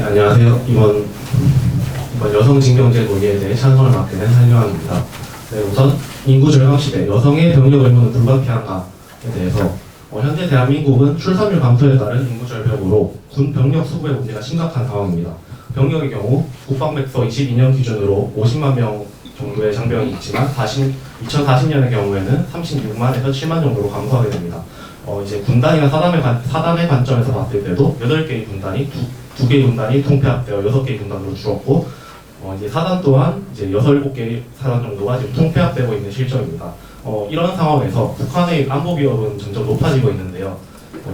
네, 안녕하세요. 이번 여성 징병제 논의에 대해 찬성을 맡게 된 한유환입니다. 네, 우선 인구 절감 시대 여성의 병력 의무는 불가피한가에 대해서 현재 대한민국은 출산율 감소에 따른 인구 절벽으로 군 병력 수급의 문제가 심각한 상황입니다. 병력의 경우 국방백서 22년 기준으로 50만 명 정도의 장병이 있지만 2040년의 경우에는 36만에서 7만 정도로 감소하게 됩니다. 이제 군단이나 사단의 관점에서 봤을 때도 8개의 군단이 2개의 군단이 통폐합되어 6개의 군단으로 줄었고 이제 사단 또한 이제 6, 7개의 사단 정도가 지금 통폐합되고 있는 실정입니다. 이런 상황에서 북한의 안보 위협은 점점 높아지고 있는데요.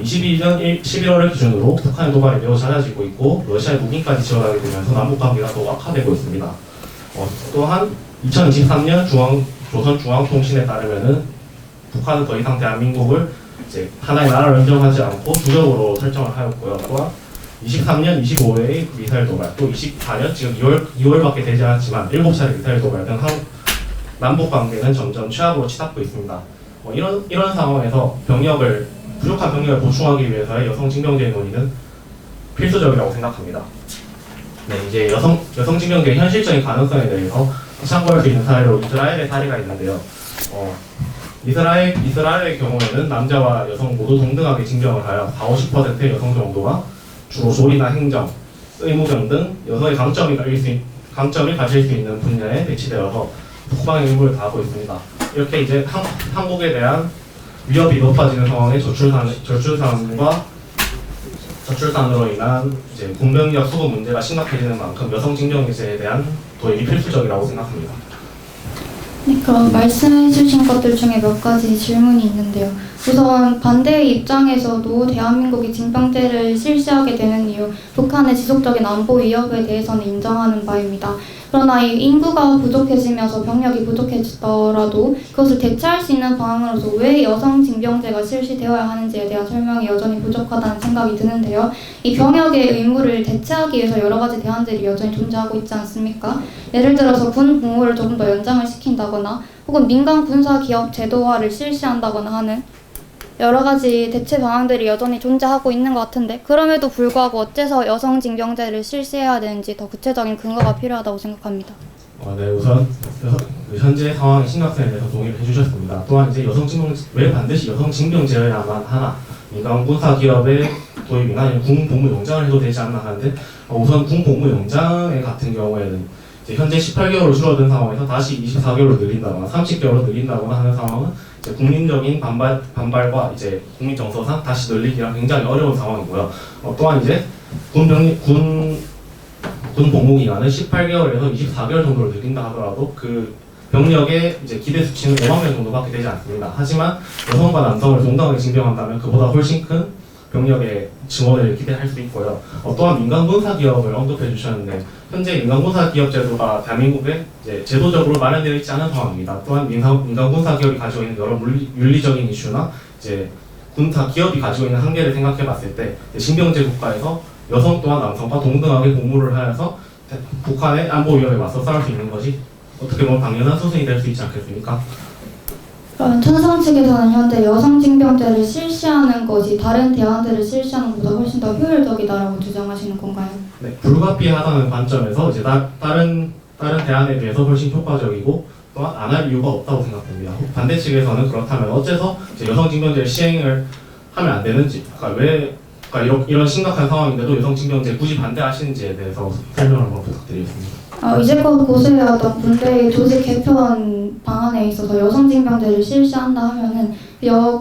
22년 11월을 기준으로 북한의 도발이 매우 잦아지고 있고 러시아의 무기까지 지원하게 되면서 남북관계가 더 악화되고 있습니다. 또한 2023년 조선중앙통신에 따르면은 북한은 더 이상 대한민국을 이제 하나의 나라를 인정하지 않고 주적으로 설정을 하였고요. 또한 23년 25회의 미사일 도발, 또 24년 지금 2월밖에 되지 않았지만 7차례 미사일 도발 등 남북 관계는 점점 최악으로 치닫고 있습니다. 이런 상황에서 부족한 병력을 보충하기 위해서의 여성 징병제 논의는 필수적이라고 생각합니다. 네, 이제 여성 징병제의 현실적인 가능성에 대해서 참고할 수 있는 사례로 이스라엘의 사례가 있는데요. 이스라엘의 경우에는 남자와 여성 모두 동등하게 징병을 하여 40~50%의 여성 정도가 주로 조리나 행정, 의무병 등 여성의 강점을 가질 수 있는 분야에 배치되어서 국방의 의무를 다하고 있습니다. 이렇게 이제 한국에 대한 위협이 높아지는 상황에 저출산으로 인한 이제 군병력 수급 문제가 심각해지는 만큼 여성 징병제에 대한 도입이 필수적이라고 생각합니다. 네, 그럼 말씀해주신 것들 중에 몇 가지 질문이 있는데요. 우선 반대의 입장에서도 대한민국이 징병제를 실시하게 되는 이유, 북한의 지속적인 안보 위협에 대해서는 인정하는 바입니다. 그러나 이 인구가 부족해지면서 병력이 부족해지더라도 그것을 대체할 수 있는 방안으로서 왜 여성 징병제가 실시되어야 하는지에 대한 설명이 여전히 부족하다는 생각이 드는데요. 이 병역의 의무를 대체하기 위해서 여러 가지 대안들이 여전히 존재하고 있지 않습니까? 예를 들어서 군 복무를 조금 더 연장을 시킨다거나 혹은 민간 군사 기업 제도화를 실시한다거나 하는 여러 가지 대체 방안들이 여전히 존재하고 있는 것 같은데, 그럼에도 불구하고 어째서 여성 징병제를 실시해야 되는지 더 구체적인 근거가 필요하다고 생각합니다. 네, 우선 현재 상황의 심각성에 대해서 동의를 해주셨습니다. 또한 이제 왜 반드시 여성 징병제여야만 하나, 민간 군사 기업의 도입이나 아니면 군 복무 연장을 해도 되지 않나 하는데, 우선 군 복무 연장 같은 경우에는 이제 현재 18개월로 줄어든 상황에서 다시 24개월로 늘린다거나 30개월로 늘린다거나 하는 상황은 이제 국민적인 반발과 이제 국민 정서상 다시 늘리기가 굉장히 어려운 상황이고요. 또한 이제 군 복무 기간은 18개월에서 24개월 정도로 늘린다 하더라도 그 병력의 이제 기대 수치는 5만 명 정도밖에 되지 않습니다. 하지만 여성과 남성을 동등하게 징병한다면 그보다 훨씬 큰 병력의 증원을 기대할 수 있고요. 또한 민간 군사 기업을 언급해 주셨는데 현재 민간 군사 기업 제도가 대한민국에 이제 제도적으로 마련되어 있지 않은 상황입니다. 또한 민간 군사 기업이 가지고 있는 여러 윤리적인 이슈나 이제 군사 기업이 가지고 있는 한계를 생각해 봤을 때 징병제 국가에서 여성 또한 남성과 동등하게 복무를 하여서 북한의 안보 위협에 맞서 싸울 수 있는 것이 어떻게 보면 당연한 수순이 될 수 있지 않겠습니까? 그럼 천성 측에서는 현재 여성 징병제를 실시하는 것이 다른 대안들을 실시하는 것보다 훨씬 더 효율적이다라고 주장하시는 건가요? 네, 불가피하다는 관점에서 이제 다른 대안에 비해서 훨씬 효과적이고 또한 안 할 이유가 없다고 생각됩니다. 반대 측에서는 그렇다면 어째서 이제 여성 징병제를 시행을 하면 안 되는지, 이런 심각한 상황인데도 여성 징병제 굳이 반대하시는지에 대해서 설명을 한번 부탁드리겠습니다. 이제껏 고수해왔던 군대의 조직 개편 방안에 있어서 여성 징병제를 실시한다 하면은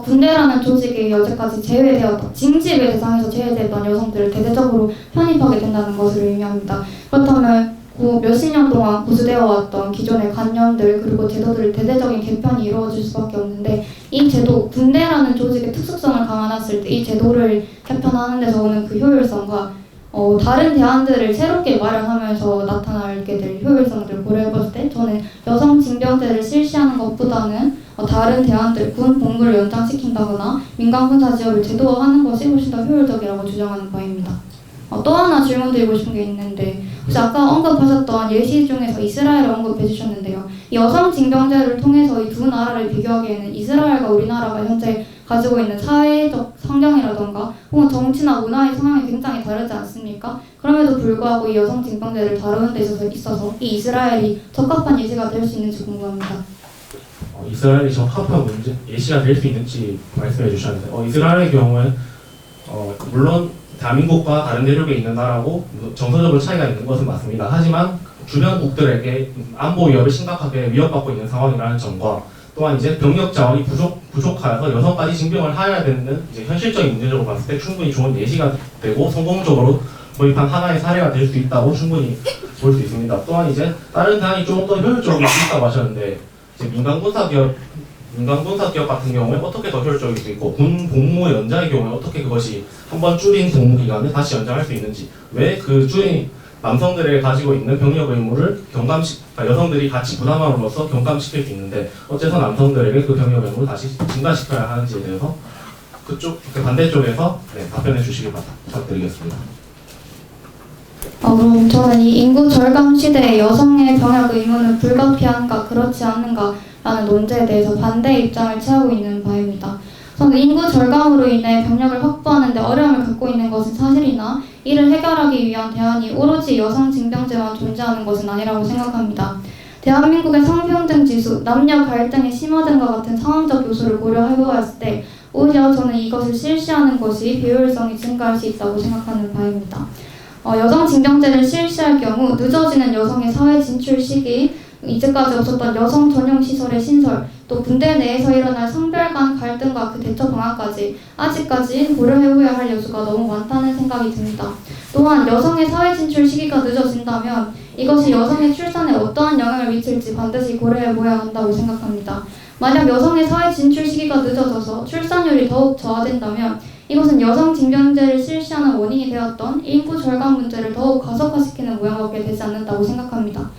군대라는 조직이 여태까지 징집의 대상에서 제외되었던 여성들을 대대적으로 편입하게 된다는 것을 의미합니다. 그렇다면 몇십 년 동안 고수되어 왔던 기존의 관념들 그리고 제도들의 대대적인 개편이 이루어질 수밖에 없는데, 이 제도, 군대라는 조직의 특수성을 감안했을 때 이 제도를 개편하는 데서 오는 그 효율성과 다른 대안들을 새롭게 마련하면서 나타나게 될 효율성들을 고려해봤을 때 저는 여성 징병제를 실시하는 것보다는 다른 대안들, 군 복무를 연장시킨다거나 민간 군사 지역을 제도화하는 것이 훨씬 더 효율적이라고 주장하는 바입니다. 또 하나 질문드리고 싶은 게 있는데, 혹시 아까 언급하셨던 예시 중에서 이스라엘을 언급해 주셨는데요. 여성 징병제를 통해서 이 두 나라를 비교하기에는 이스라엘과 우리나라가 현재 가지고 있는 사회적 성향이라던가 혹은 정치나 문화의 성향이 굉장히 다르지 않습니까? 그럼에도 불구하고 이 여성 징병제를 다루는 데 있어서 이 이스라엘이 적합한 예시가 될 수 있는지 궁금합니다. 이스라엘이 적합한 예시가 될 수 있는지 말씀해 주셨는데 이스라엘의 경우에 물론 대한민국과 다른 대륙에 있는 나라고 정서적으로 차이가 있는 것은 맞습니다. 하지만 주변 국들에게 안보 위협을 심각하게 위협받고 있는 상황이라는 점과 또한 이제 병력 자원이 부족하여서 여성까지 징병을 하여야 되는 이제 현실적인 문제적으로 봤을 때 충분히 좋은 예시가 되고 성공적으로 도입한 하나의 사례가 될 수 있다고 충분히 볼 수 있습니다. 또한 이제 다른 대안이 조금 더 효율적일 수 있다고 하셨는데 이제 민간 군사 기업 같은 경우에 어떻게 더 효율적일 수 있고 군 복무 연장의 경우에 어떻게 그것이 한번 줄인 복무 기간을 다시 연장할 수 있는지 왜 그 줄인 남성들이 가지고 있는 병력 의무를 그러니까 여성들이 같이 부담함으로써 경감시킬 수 있는데 어째서 남성들에게 그 병력 의무를 다시 증가시켜야 하는지에 대해서 그 반대쪽에서 답변해 주시길 부탁드리겠습니다. 그럼 저는 이 인구 절감 시대에 여성의 병역 의무는 불가피한가 그렇지 않는가라는 논제에 대해서 반대 입장을 취하고 있는 바입니다. 저는 인구 절감으로 인해 병력을 확보하는 데 어려움을 갖고 있는 것은 사실이나 이를 해결하기 위한 대안이 오로지 여성 징병제만 존재하는 것은 아니라고 생각합니다. 대한민국의 성평등 지수, 남녀 갈등이 심화된과 같은 상황적 요소를 고려해보았을 때 오히려 저는 이것을 실시하는 것이 비효율성이 증가할 수 있다고 생각하는 바입니다. 여성 징병제를 실시할 경우 늦어지는 여성의 사회 진출 시기, 이제까지 없었던 여성 전용 시설의 신설, 또 군대 내에서 일어날 성별 간 갈등과 그 대처 방안까지 아직까지 고려해보아야 할 요소가 너무 많다는 생각이 듭니다. 또한 여성의 사회 진출 시기가 늦어진다면 이것이 여성의 출산에 어떠한 영향을 미칠지 반드시 고려해보아야 한다고 생각합니다. 만약 여성의 사회 진출 시기가 늦어져서 출산율이 더욱 저하된다면 이것은 여성 징병제를 실시하는 원인이 되었던 인구 절감 문제를 더욱 가속화시키는 모양밖에 되지 않는다고 생각합니다.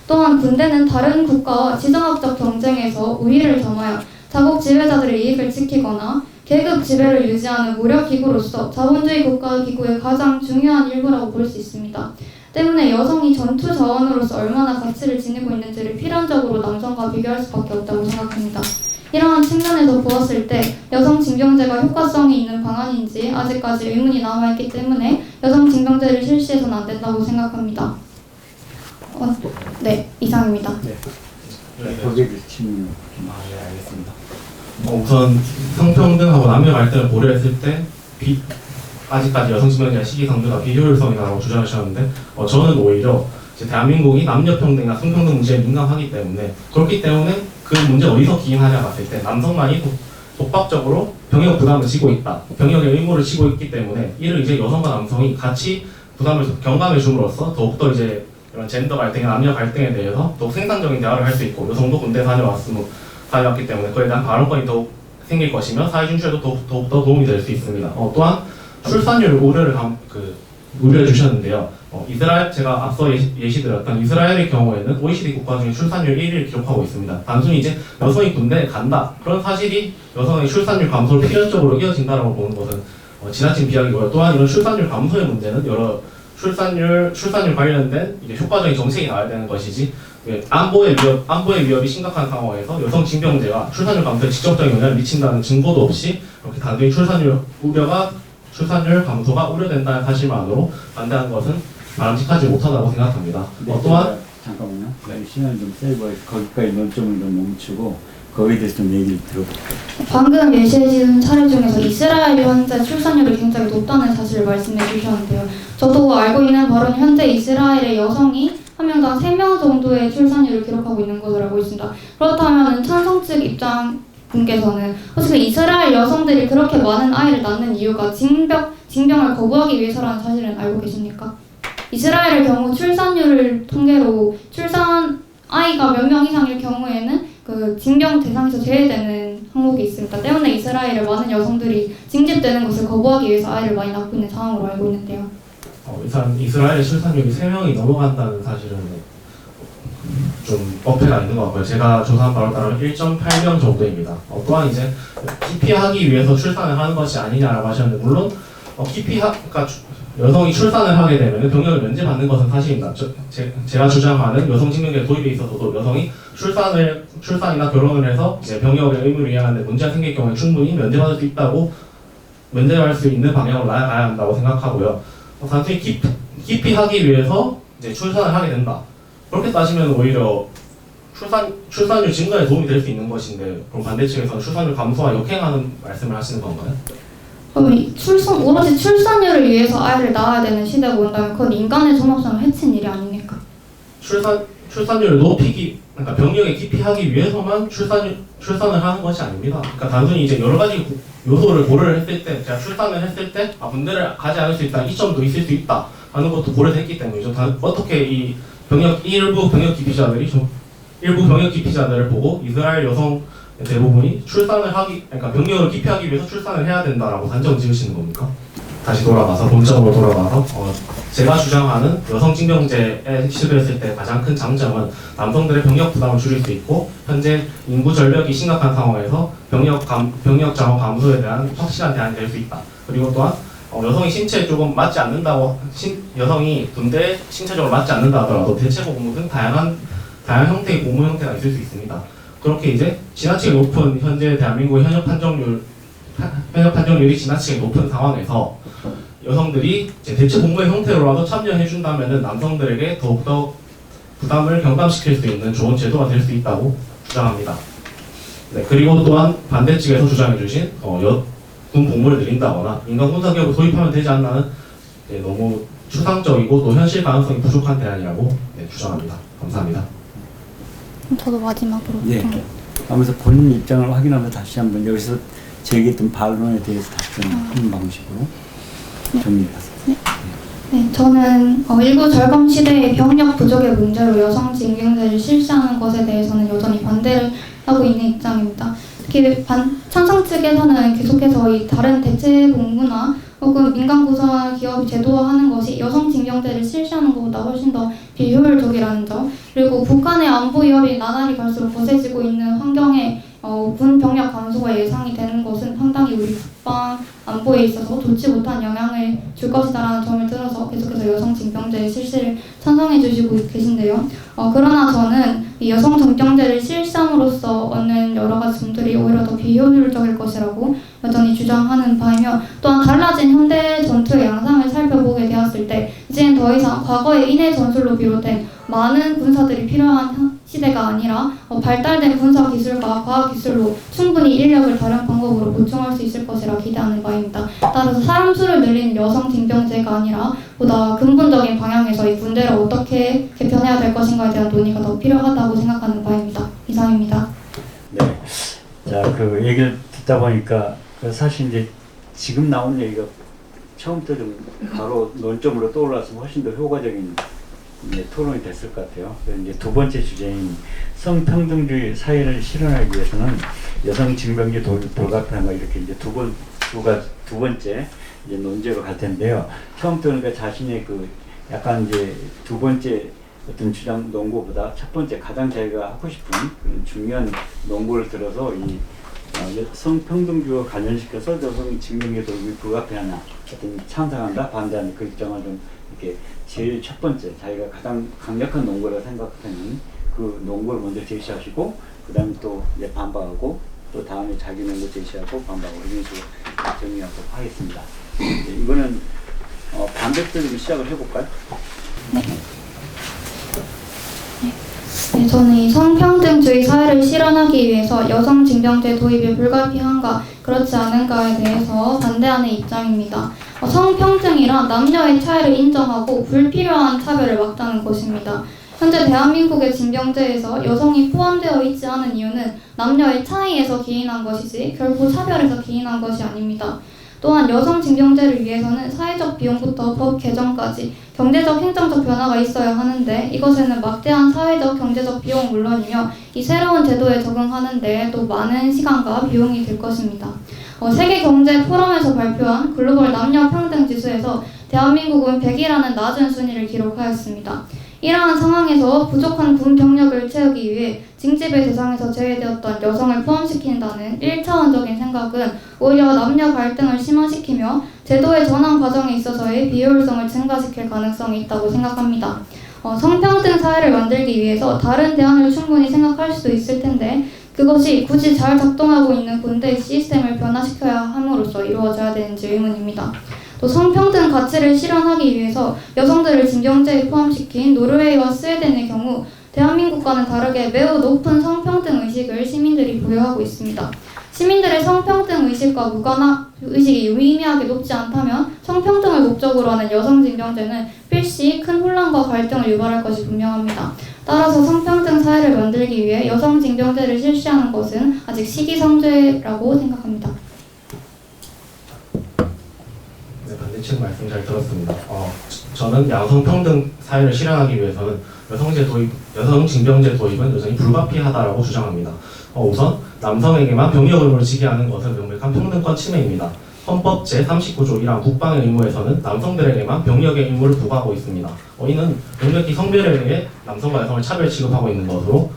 또한 군대는 다른 국가와 지정학적 경쟁에서 우위를 점하여 자국 지배자들의 이익을 지키거나 계급 지배를 유지하는 무력 기구로서 자본주의 국가 기구의 가장 중요한 일부라고 볼 수 있습니다. 때문에 여성이 전투 자원으로서 얼마나 가치를 지니고 있는지를 필연적으로 남성과 비교할 수밖에 없다고 생각합니다. 이러한 측면에서 보았을 때 여성 징병제가 효과성이 있는 방안인지 아직까지 의문이 남아있기 때문에 여성 징병제를 실시해서는 안 된다고 생각합니다. 네, 이상입니다. 거기에 질문. 네, 알겠습니다. 우선 성평등하고 남녀 갈등을 고려했을 때 아직까지 여성 징병제가 시기상조가 비효율성이라고 주장하셨는데 저는 오히려 이제 대한민국이 남녀 평등이나 성평등 문제에 민감하기 때문에 그렇기 때문에 그 문제 어디서 기인하냐 봤을 때 남성만이 독박적으로 병역 부담을 지고 있다. 병역의 의무를 지고 있기 때문에 이를 이제 여성과 남성이 같이 부담을 경감해 줌으로써 더욱더 이제 이런 젠더 갈등이나 남녀 갈등에 대해서 더욱 생산적인 대화를 할 수 있고 여성도 군대 다녀왔기 때문에 그에 대한 발언권이 더욱 생길 것이며 사회 진출에도 더욱더 도움이 될 수 있습니다. 또한 출산율 우려를 우려해 주셨는데요. 이스라엘 제가 앞서 예시드렸던 이스라엘의 경우에는 OECD 국가 중에 출산율 1위를 기록하고 있습니다. 단순히 이제 여성이 군대에 간다 그런 사실이 여성의 출산율 감소를 필연적으로 이어진다라고 보는 것은 지나친 비약이고요. 또한 이런 출산율 감소의 문제는 여러 출산율 관련된 이제 효과적인 정책이 나와야 되는 것이지 안보의 위협이 심각한 상황에서 여성 징병제가 출산율 감소에 직접적인 영향을 미친다는 증거도 없이 그렇게 단순히 출산율 감소가 우려된다는 사실만으로 반대하는 것은 바람직하지 못하다고 생각합니다. 또한 잠깐만요. 시간 좀 세이브해서 거기까지 논점을 좀 멈추고 거기에 대해서 좀 얘기를 들어볼게요. 방금 예시해준 사례 중에서 이스라엘이 현재 출산율이 굉장히 높다는 사실을 말씀해 주셨는데요. 저도 알고 있는 바로는 현재 이스라엘의 여성이 한 명당 3명 정도의 출산율을 기록하고 있는 것으로 알고 있습니다. 그렇다면 찬성 측 입장 분께서는 혹시 그 이스라엘 여성들이 그렇게 많은 아이를 낳는 이유가 징병을 거부하기 위해서라는 사실은 알고 계십니까? 이스라엘의 경우 출산율을 통계로 아이가 몇 명 이상일 경우에는 그 징병 대상에서 제외되는 항목이 있습니다. 때문에 이스라엘의 많은 여성들이 징집되는 것을 거부하기 위해서 아이를 많이 낳고 있는 상황으로 알고 있는데요. 이스라엘의 출산율이 3명이 넘어간다는 사실은 좀 어폐가 있는 것 같고요. 제가 조사한 바로 따르면 1.8명 정도입니다. 또한 이제 기피하기 위해서 출산을 하는 것이 아니냐라고 하셨는데 물론 그러니까 여성이 출산을 하게 되면 병력을 면제받는 것은 사실입니다. 제가 주장하는 여성 징병제 도입에 있어서도 여성이 출산이나 결혼을 해서 이제 병역의 의무를 이행하는데 문제가 생길 경우에 충분히 면제받을 수 있는 방향으로 나아가야 한다고 생각하고요. 단순히 깊이 하기 위해서 이제 출산을 하게 된다. 그렇게 따지면 오히려 출산율 증가에 도움이 될 수 있는 것인데, 그럼 반대측에서는 출산율 감소와 역행하는 말씀을 하시는 건가요? 오로지 출산율을 위해서 아이를 낳아야 되는 시대가 온다면 그건 인간의 존엄성을 해친 일이 아닙니까? 출산율을 그러니까 병력에 깊이 하기 위해서만 출산을 하는 것이 아닙니다. 그러니까 단순히 이제 여러 가지 요소를 고려를 했을 때, 제가 출산을 했을 때 군대를 가지 않을 수 있다는 이점도 있을 수 있다 하는 것도 고려됐기 때문이죠. 어떻게 이 일부 병역 기피자들을 보고 이스라엘 여성 대부분이 그러니까 병력을 기피하기 위해서 출산을 해야 된다라고 단정 지으시는 겁니까? 다시 돌아가서 본점으로 돌아가서 제가 주장하는 여성 징병제에 시도했을 때 가장 큰 장점은 남성들의 병력 부담을 줄일 수 있고, 현재 인구 절벽이 심각한 상황에서 병력 장어 감소에 대한 확실한 대안이 될 수 있다. 그리고 또한 여성이 신체에 조금 맞지 않는다고 여성이 군대에 신체적으로 맞지 않는다 하더라도 대체고 근무 등 다양한 형태의 복무 형태가 있을 수 있습니다. 그렇게 이제 지나치게 높은 현재 대한민국의 현역 판정률이 지나치게 높은 상황에서 여성들이 이제 대체 복무의 형태로라도 참여해준다면은 남성들에게 더욱더 부담을 경감시킬 수 있는 좋은 제도가 될 수 있다고 주장합니다. 네, 그리고 또한 반대측에서 주장해주신 군 복무를 늘린다거나 인간 군사 기업을 도입하면 되지 않나는 너무 추상적이고 또 현실 가능성이 부족한 대안이라고 주장합니다. 감사합니다. 저도 마지막으로 예. 하면서 본인 입장을 확인하면서 다시 한번 여기서 제기했던 반론에 대해서 다시 좀 하는 방식으로 정리해봤습니다. 네, 저는 일부 절감 시대의 병력 부족의 문제로 여성 징병제를 실시하는 것에 대해서는 여전히 반대를 하고 있는 입장입니다. 특히 찬성 측에서는 계속해서 이 다른 대체 복무나 혹은 민간 구조화 기업이 제도화하는 것이 여성 징병제를 실시하는 것보다 훨씬 더 비효율적이라는 점, 그리고 북한의 안보 위협이 나날이 갈수록 거세지고 있는 환경에 군 병력 감소가 예상이 되는 것은 상당히 우리 국방 안보에 있어서 좋지 못한 영향을 줄 것이다라는 점을 들어서 계속해서 여성 징병제 실시를 찬성해 주시고 계신데요. 그러나 저는 이 여성 징병제를 실시함으로써 얻는 여러 가지 점들이 오히려 더 비효율적일 것이라고 여전히 주장하는 바이며, 또한 달라진 현대 전투의 양상을 살펴보게 되었을 때 이제는 더 이상 과거의 인해 전술로 비롯된 많은 군사들이 필요한 시대가 아니라 발달된 군사 기술과 과학 기술로 충분히 인력을 다른 방법으로 보충할 수 있을 것이라 기대하는 바입니다. 따라서 사람 수를 늘리는 여성 징병제가 아니라 보다 근본적인 방향에서 이 군대를 어떻게 개편해야 될 것인가에 대한 논의가 더 필요하다고 생각하는 바입니다. 이상입니다. 네. 자, 그 얘기를 듣다 보니까 사실 이제 지금 나온 얘기가 처음부터 좀 바로 논점으로 떠올라서 훨씬 더 효과적인 토론이 됐을 것 같아요. 이제 두 번째 주제인 성평등주의 사회를 실현하기 위해서는 여성 징병제 도입 불가피한가, 이렇게 이제 두 번째 이제 논제로 갈 텐데요. 처음부터 그러니까 자신의 그 약간 이제 두 번째 어떤 주장 논거보다 첫 번째 가장 자기가 하고 싶은 그런 중요한 논거를 들어서 이 성평등주의와 관련시켜서 여성 징병제 도입이 불가피하나, 어떤 찬성한다 반대한다, 그 입장을 좀 이렇게 제일 첫 번째 자기가 가장 강력한 논거라고 생각하는 그 논거를 먼저 제시하시고, 그 다음에 또 이제 반박하고, 또 다음에 자기 논거 제시하고 반박하고, 이런 식으로 정리하도록 하겠습니다. 이거는 반대쪽으로 시작을 해볼까요? 네, 저는 이 성평등주의 사회를 실현하기 위해서 여성 징병제 도입이 불가피한가 그렇지 않은가에 대해서 반대하는 입장입니다. 성평등이란 남녀의 차이를 인정하고 불필요한 차별을 막자는 것입니다. 현재 대한민국의 징병제에서 여성이 포함되어 있지 않은 이유는 남녀의 차이에서 기인한 것이지 결코 차별에서 기인한 것이 아닙니다. 또한 여성 징병제를 위해서는 사회적 비용부터 법 개정까지 경제적 행정적 변화가 있어야 하는데, 이것에는 막대한 사회적 경제적 비용은 물론이며 이 새로운 제도에 적응하는 데 또 많은 시간과 비용이 들 것입니다. 세계경제포럼에서 발표한 글로벌 남녀평등지수에서 대한민국은 100이라는 낮은 순위를 기록하였습니다. 이러한 상황에서 부족한 군 병력을 채우기 위해 징집의 대상에서 제외되었던 여성을 포함시킨다는 1차원적인 생각은 오히려 남녀 갈등을 심화시키며 제도의 전환 과정에 있어서의 비효율성을 증가시킬 가능성이 있다고 생각합니다. 성평등 사회를 만들기 위해서 다른 대안을 충분히 생각할 수도 있을 텐데 그것이 굳이 잘 작동하고 있는 군대의 시스템을 변화시켜야 함으로써 이루어져야 되는지 의문입니다. 또 성평등 가치를 실현하기 위해서 여성들을 징병제에 포함시킨 노르웨이와 스웨덴의 경우 대한민국과는 다르게 매우 높은 성평등 의식을 시민들이 보유하고 있습니다. 시민들의 성평등 의식과 무관한 의식이 유의미하게 높지 않다면 성평등을 목적으로 하는 여성 징병제는 필시 큰 혼란과 갈등을 유발할 것이 분명합니다. 따라서 성평등 사회를 만들기 위해 여성 징병제를 실시하는 것은 아직 시기상조라고 생각합니다. 네, 반대측 말씀 잘 들었습니다. 저는 양성평등 사회를 실현하기 위해서는 여성 징병제 도입은 여전히 불가피하다라고 주장합니다. 우선 남성에게만 병역 의무를 지게 하는 것은 명백한 평등권 침해입니다. 헌법 제39조 1항 국방의 의무에서는 남성들에게만 병역의 의무를 부과하고 있습니다. 이는 명백히 성별에 의해 남성과 여성을 차별 취급하고 있는 것으로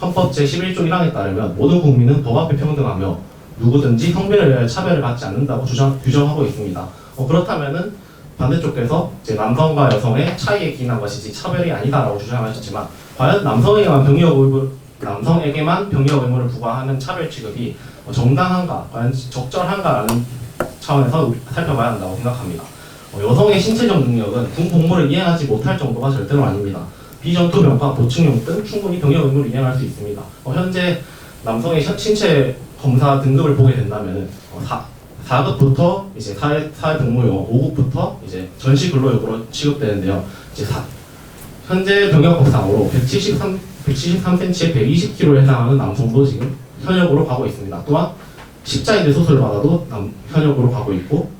헌법 제11조 1항에 따르면 모든 국민은 법 앞에 평등하며 누구든지 성별에 의해 차별을 받지 않는다고 규정하고 있습니다. 그렇다면은 반대쪽에서 이제 남성과 여성의 차이에 기인한 것이지 차별이 아니다라고 주장하셨지만 과연 남성에게만 병역 의무를 부과하는 차별 취급이 정당한가, 과연 적절한가라는 차원에서 살펴봐야 한다고 생각합니다. 여성의 신체적 능력은 군 복무를 이행하지 못할 정도가 절대로 아닙니다. 비전투 명과 보충용 등 충분히 병역 의무를 이행할 수 있습니다. 현재 남성의 신체 검사 등급을 보게 된다면은 4급부터 이제 사회 복무용, 5급부터 이제 전시 근로역으로 취급되는데요. 이제 현재 병역법상으로 173cm에 120kg에 해당하는 남성도 지금 현역으로 가고 있습니다. 또한 십자인대 수술을 받아도 현역으로 가고 있고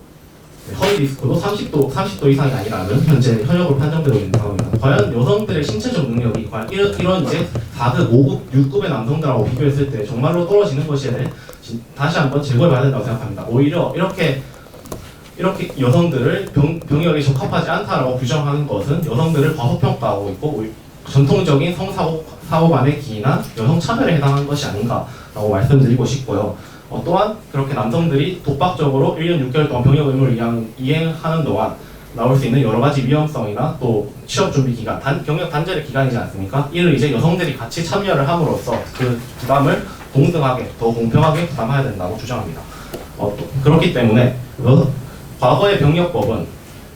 허리 디스크도 30도 이상이 아니라면 현재 현역으로 판정되고 있는 상황입니다. 과연 여성들의 신체적 능력이 과연 이런 이제 4급, 5급, 6급의 남성들하고 비교했을 때 정말로 떨어지는 것에 대해 다시 한번 재고해봐야 된다고 생각합니다. 오히려 이렇게 여성들을 병역에 적합하지 않다라고 규정하는 것은 여성들을 과소평가하고 있고 전통적인 성사고관에 기인한 여성 차별에 해당하는 것이 아닌가라고 말씀드리고 싶고요. 또한 그렇게 남성들이 독박적으로 1년 6개월 동안 병역 의무를 이행하는 동안 나올 수 있는 여러 가지 위험성이나 또 취업 준비 기간, 경력 단절의 기간이지 않습니까? 이를 이제 여성들이 같이 참여를 함으로써 그 부담을 동등하게, 더 공평하게 부담해야 된다고 주장합니다. 그렇기 때문에 과거의 병역법은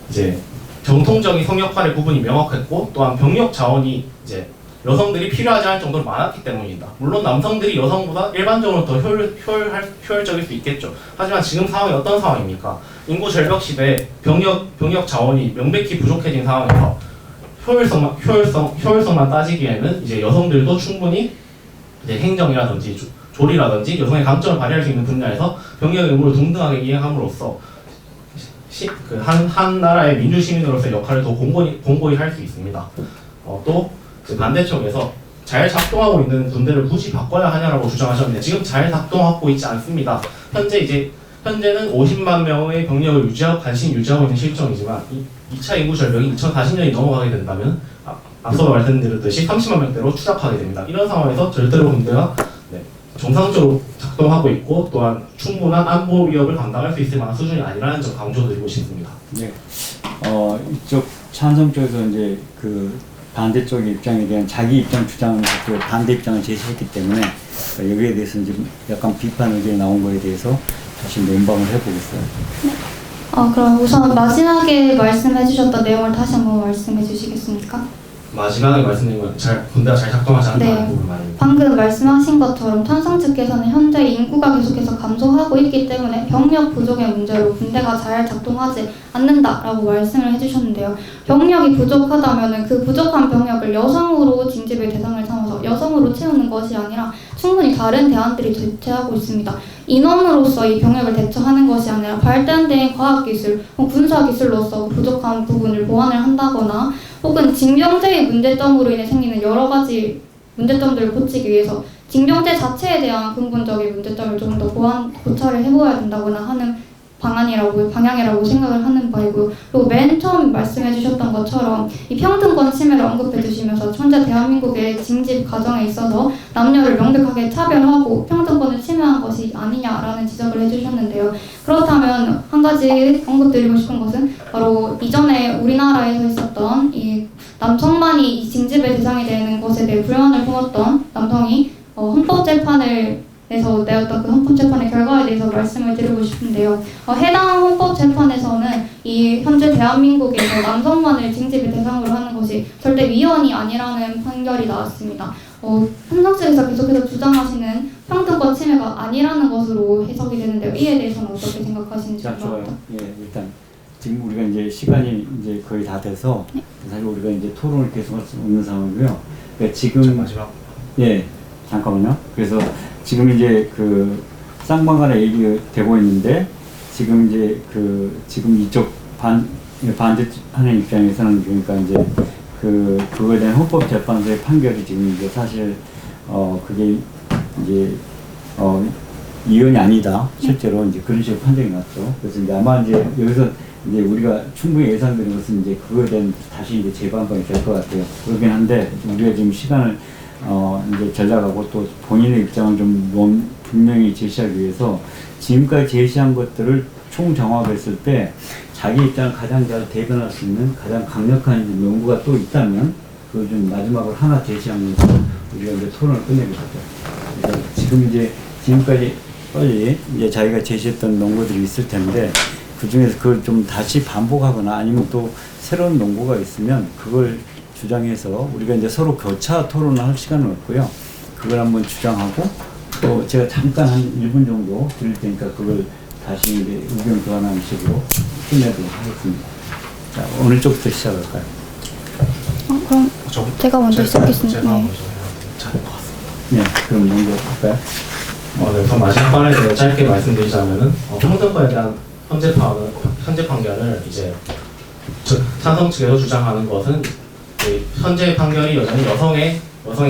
이제 정통적인 성역할의 구분이 명확했고 또한 병역 자원이 이제 여성들이 필요하지 않을 정도로 많았기 때문입니다. 물론 남성들이 여성보다 일반적으로 더 효율적일 수 있겠죠. 하지만 지금 상황이 어떤 상황입니까? 인구 절벽 시대에 병역 자원이 명백히 부족해진 상황에서 효율성만 따지기에는 이제 여성들도 충분히 이제 행정이라든지 조리라든지 여성의 강점을 발휘할 수 있는 분야에서 병역 의무를 동등하게 이행함으로써 한 나라의 민주시민으로서의 역할을 더 공고히 할 수 있습니다. 또 반대쪽에서 잘 작동하고 있는 군대를 굳이 바꿔야 하냐라고 주장하셨는데 지금 잘 작동하고 있지 않습니다. 현재는 50만 명의 병력을 간신히 유지하고 있는 실정이지만 2차 인구 절벽이 2040년이 넘어가게 된다면 앞서 말씀드렸듯이 30만 명대로 추락하게 됩니다. 이런 상황에서 절대로 군대가 정상적으로 작동하고 있고 또한 충분한 안보 위협을 감당할 수 있을 만한 수준이 아니라는 점 강조드리고 싶습니다. 네. 이쪽 찬성 쪽에서 이제 그 반대쪽 입장에 대한 자기 입장 주장을 또 반대 입장을 제시했기 때문에 여기에 대해서 이제 약간 비판 의견이 나온 거에 대해서 다시 논방을 해보겠어요. 네. 그럼 우선 마지막에 말씀해 주셨던 내용을 다시 한번 말씀해 주시겠습니까? 마지막에 말씀드린 건 군대가 잘 작동하지 않는다는 네. 부분 말입니다. 방금 말씀하신 것처럼 찬성 측에서는 현재 인구가 계속해서 감소하고 있기 때문에 병력 부족의 문제로 군대가 잘 작동하지 않는다라고 말씀을 해주셨는데요. 병력이 부족하다면 그 부족한 병력을 여성으로 징집의 대상을 삼아서 여성으로 채우는 것이 아니라 충분히 다른 대안들이 대체하고 있습니다. 인원으로서 이 병력을 대처하는 것이 아니라 발전된 과학기술, 군사기술로서 부족한 부분을 보완을 한다거나 혹은 징병제의 문제점으로 인해 생기는 여러 가지 문제점들을 고치기 위해서 징병제 자체에 대한 근본적인 문제점을 좀 더 고찰을 해보아야 된다거나 하는 방향이라고 생각을 하는 바이고요. 그리고 맨 처음 말씀해 주셨던 것처럼 이 평등권 침해를 언급해 주시면서 현재 대한민국의 징집 과정에 있어서 남녀를 명백하게 차별하고 평등권을 침해한 것이 아니냐라는 지적을 해 주셨는데요. 그렇다면 한 가지 언급드리고 싶은 것은 바로 이전에 우리나라에서 있었던 이 남성만이 이 징집의 대상이 되는 것에 대해 불만을 품었던 남성이 헌법재판에서 내었던 그 헌법재판의 결과에 대해서 말씀을 드리고 싶은데요. 해당 헌법재판에서는 이 현재 대한민국에서 남성만을 징집의 대상으로 하는 것이 절대 위헌이 아니라는 판결이 나왔습니다. 삼성 측에서 계속해서 주장하시는 평등권 침해가 아니라는 것으로 해석이 되는데요. 이에 대해서는 어떻게 생각하시는지 자, 좋아요. 궁금합니다. 예, 일단 지금 우리가 이제 시간이 이제 거의 다 돼서 사실 우리가 이제 토론을 계속할 수 없는 상황이고요. 그러니까 지금 마지막 예, 잠깐만요. 그래서 지금 이제 그 쌍방간에 얘기되고 있는데 지금 이제 지금 이쪽 반대하는 입장에서는 그러니까 이제 그거에 대한 헌법재판소의 판결이 지금 이제 사실 그게 이제 이혼이 아니다. 실제로 이제 그런 식으로 판정이 났죠. 그래서 이제 아마 이제 여기서 이제 우리가 충분히 예상되는 것은 이제 그거에 대한 다시 이제 재반박이 될 것 같아요. 그러긴 한데 우리가 지금 시간을 이제 전략하고 또 본인의 입장을 좀 분명히 제시하기 위해서 지금까지 제시한 것들을 총정합했을 때 자기 입장을 가장 잘 대변할 수 있는 가장 강력한 연구가 또 있다면 그걸 좀 마지막으로 하나 제시하면서 우리가 이제 토론을 끝내게 하죠. 그래서 지금 이제 지금까지 빨리 이제 자기가 제시했던 논거들이 있을 텐데 그 중에서 그걸 좀 다시 반복하거나 아니면 또 새로운 논거가 있으면 그걸 주장해서 우리가 이제 서로 교차 토론을 할 시간은 없고요. 그걸 한번 주장하고 또 제가 잠깐 한 1분 정도 드릴 테니까 그걸 다시 이제 의견 교환하는 식으로 끝내도록 하겠습니다. 자, 어느 쪽부터 시작할까요? 그럼 제가 먼저 시작했습니다. 제가 네. 먼저 해야 괜찮을 것 같습니다. 네, 그럼 먼저 할까요? 네, 우선 마지막 판에 대해 짧게 말씀드리자면은 평등권에 대한 현재 판결을 이제 찬성 측에서 주장하는 것은 현재 판결이 여전히 여성의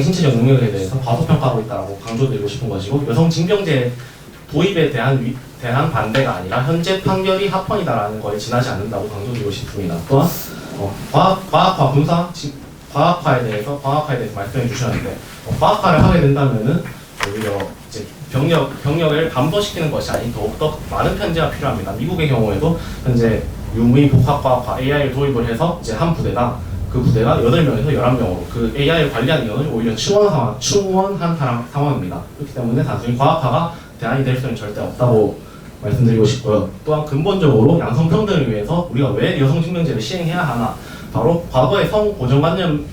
신체적 능력에 대해서 과소평가하고 있다고 강조드리고 싶은 것이고 여성 징병제 도입에 대한 반대가 아니라 현재 판결이 합헌이다라는 거에 지나지 않는다고 강조드리고 싶습니다. 또한 과학화 군사 과학화에 대해서 말씀해 주셨는데 과학화를 하게 된다면은 오히려 이제 병력을 감소시키는 것이 아닌 더욱더 많은 편제가 필요합니다. 미국의 경우에도 현재 유무인 복합과학화 AI를 도입을 해서 이제 한 부대당 그 부대가 8명에서 11명으로 그 AI를 관리하는 경우는 오히려 충원한 상황입니다. 그렇기 때문에 단순히 과학화가 대안이 될 수는 절대 없다고 말씀드리고 싶고요. 또한 근본적으로 양성평등을 위해서 우리가 왜 여성징병제를 시행해야 하나? 바로 과거의 성고정관념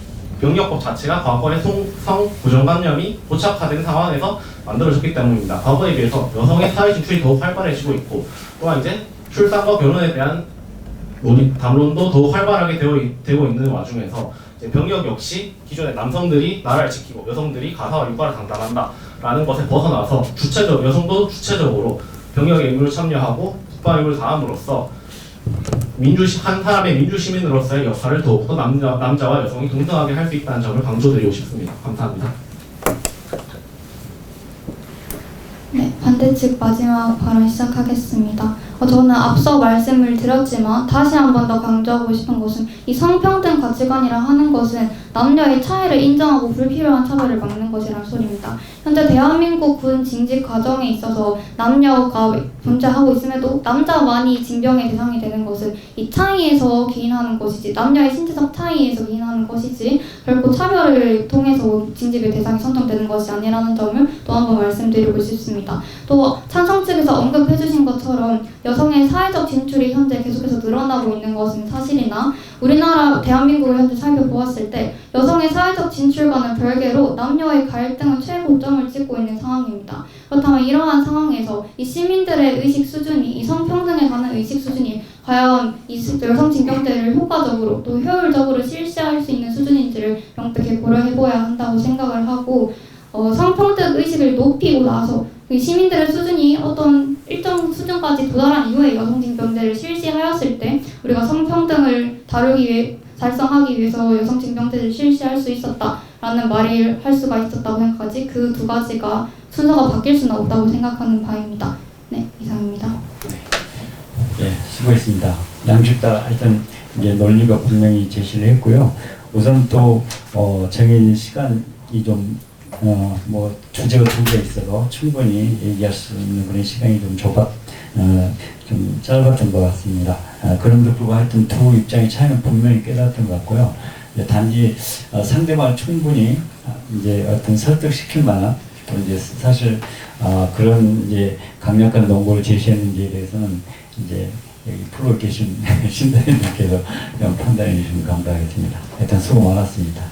병력법 자체가 과거의 성고정관념이 고착화된 상황에서 만들어졌기 때문입니다. 과거에 비해서 여성의 사회 진출이 더욱 활발해지고 있고 또한 이제 출산과 결혼에 대한 담론도 더욱 활발하게 되고 있는 와중에서 이제 병력 역시 기존의 남성들이 나라를 지키고 여성들이 가사와 육아를 담당한다라는 것에 벗어나서 여성도 주체적으로 병력의 임무를 참여하고 국방 임무를 다함으로써 한 사람의 민주시민으로서의 역할을 더욱더 남자와 여성이 동등하게 할 수 있다는 점을 강조드리고 싶습니다. 감사합니다. 네, 반대측 마지막 발언 시작하겠습니다. 저는 앞서 말씀을 드렸지만 다시 한 번 더 강조하고 싶은 것은 이 성평등 가치관이라 하는 것은 남녀의 차이를 인정하고 불필요한 차별을 막는 것이란 소리입니다. 현재 대한민국 군 징집 과정에 있어서 남녀가 존재하고 있음에도 남자만이 징병의 대상이 되는 것은 이 차이에서 기인하는 것이지 남녀의 신체적 차이에서 기인하는 것이지 결코 차별을 통해서 징집의 대상이 선정되는 것이 아니라는 점을 또 한 번 말씀드리고 싶습니다. 또 찬성 측에서 언급해 주신 것처럼 여성의 사회적 진출이 현재 계속해서 늘어나고 있는 것은 사실이나 우리나라 대한민국을 현재 살펴보았을 때 여성의 사회적 진출과는 별개로 남녀의 갈등은 최고점을 찍고 있는 상황입니다. 그렇다면 이러한 상황에서 이 시민들의 의식 수준이 이 성평등에 관한 의식 수준이 과연 이 여성 징병제를 효과적으로 또 효율적으로 실시할 수 있는 수준인지를 명백히 고려해봐야 한다고 생각을 하고 성평등 의식을 높이고 나서 시민들의 수준이 어떤 일정 수준까지 도달한 이후에 여성징병제를 실시하였을 때 우리가 성평등을 달성하기 위해서 여성징병제를 실시할 수 있었다라는 말을 할 수가 있었다고 생각하지 그 두 가지가 순서가 바뀔 수는 없다고 생각하는 바입니다. 네, 이상입니다. 네, 수고했습니다. 양측 다 하여튼 이제 논리가 분명히 제시를 했고요. 우선 또 정해진 시간이 좀 주제가 두 개 있어서 충분히 얘기할 수 있는 그런 시간이 좀 좀 짧았던 것 같습니다. 그럼에도 불구하고 하여튼 두 입장의 차이는 분명히 깨달았던 것 같고요. 단지 상대방을 충분히 이제 어떤 설득시킬 만한 또 이제 사실 그런 이제 강력한 논거를 제시했는지에 대해서는 이제 여기 프로에 계신 신대리님께서 판단해 주시면 감사하겠습니다. 하여튼 수고 많았습니다.